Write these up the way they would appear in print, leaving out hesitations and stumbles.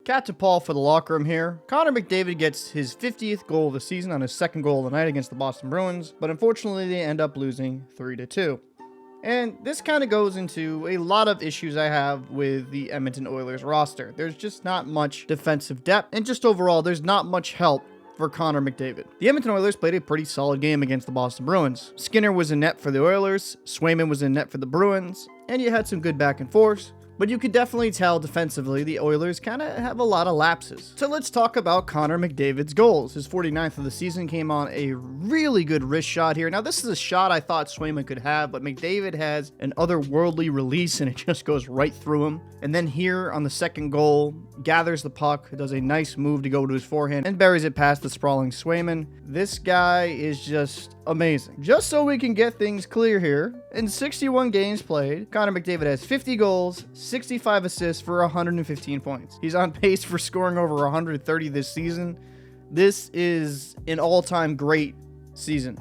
Cat to Paul for the locker room here. Connor McDavid gets his 50th goal of the season on his second goal of the night against the Boston Bruins, but unfortunately they end up losing 3-2. And this kind of goes into a lot of issues I have with the Edmonton Oilers roster. There's just not much defensive depth, and just overall, there's not much help for Connor McDavid. The Edmonton Oilers played a pretty solid game against the Boston Bruins. Skinner was in net for the Oilers, Swayman was in net for the Bruins, and you had some good back and forth. But you could definitely tell defensively the Oilers kind of have a lot of lapses. So let's talk about Connor McDavid's goals. His 49th of the season came on a really good wrist shot here. Now this is a shot I thought Swayman could have, but McDavid has an otherworldly release and it just goes right through him. And then here on the second goal, gathers the puck, does a nice move to go to his forehand and buries it past the sprawling Swayman. This guy is just amazing. Just so we can get things clear here, in 61 games played, Connor McDavid has 50 goals, 65 assists for 115 points. He's on pace for scoring over 130 this season. This is an all-time great season.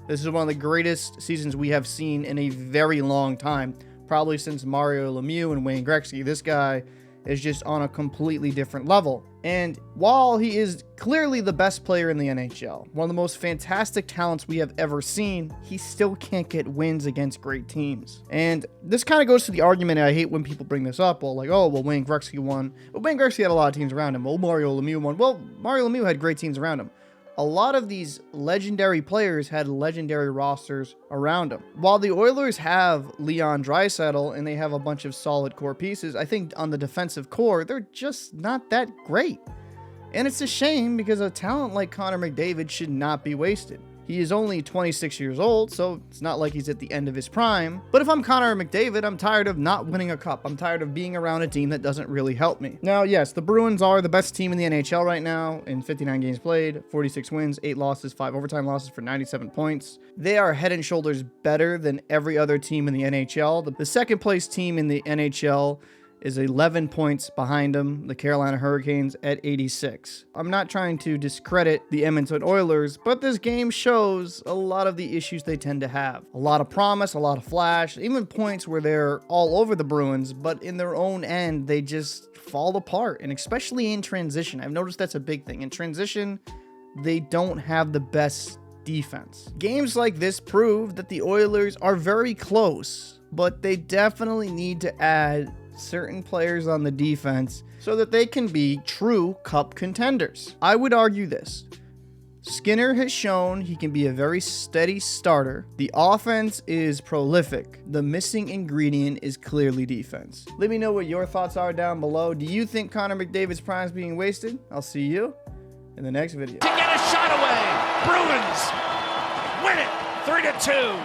This is one of the greatest seasons we have seen in a very long time, probably since Mario Lemieux and Wayne Gretzky. This guy is just on a completely different level. And while he is clearly the best player in the NHL, one of the most fantastic talents we have ever seen, he still can't get wins against great teams. And this kind of goes to the argument, and I hate when people bring this up, well, like, oh, well, Wayne Gretzky won. But Wayne Gretzky had a lot of teams around him. Well, Mario Lemieux won. Well, Mario Lemieux had great teams around him. A lot of these legendary players had legendary rosters around them. While the Oilers have Leon Draisaitl and they have a bunch of solid core pieces, I think on the defensive core, they're just not that great. And it's a shame because a talent like Connor McDavid should not be wasted. He is only 26 years old, so it's not like he's at the end of his prime. But if I'm Connor McDavid, I'm tired of not winning a cup. I'm tired of being around a team that doesn't really help me. Now, yes, the Bruins are the best team in the NHL right now in 59 games played, 46 wins, 8 losses, 5 overtime losses for 97 points. They are head and shoulders better than every other team in the NHL. The second place team in the NHL is 11 points behind them, the Carolina Hurricanes at 86. I'm not trying to discredit the Edmonton Oilers, but this game shows a lot of the issues they tend to have. A lot of promise, a lot of flash, even points where they're all over the Bruins, but in their own end, they just fall apart, and especially in transition. I've noticed that's a big thing. In transition, they don't have the best defense. Games like this prove that the Oilers are very close, but they definitely need to add certain players on the defense so that they can be true cup contenders. I would argue this. Skinner has shown he can be a very steady starter. The offense is prolific. The missing ingredient is clearly defense. Let me know what your thoughts are down below. Do you think Connor McDavid's prime is being wasted? I'll see you in the next video. To get a shot away, Bruins win it 3-2.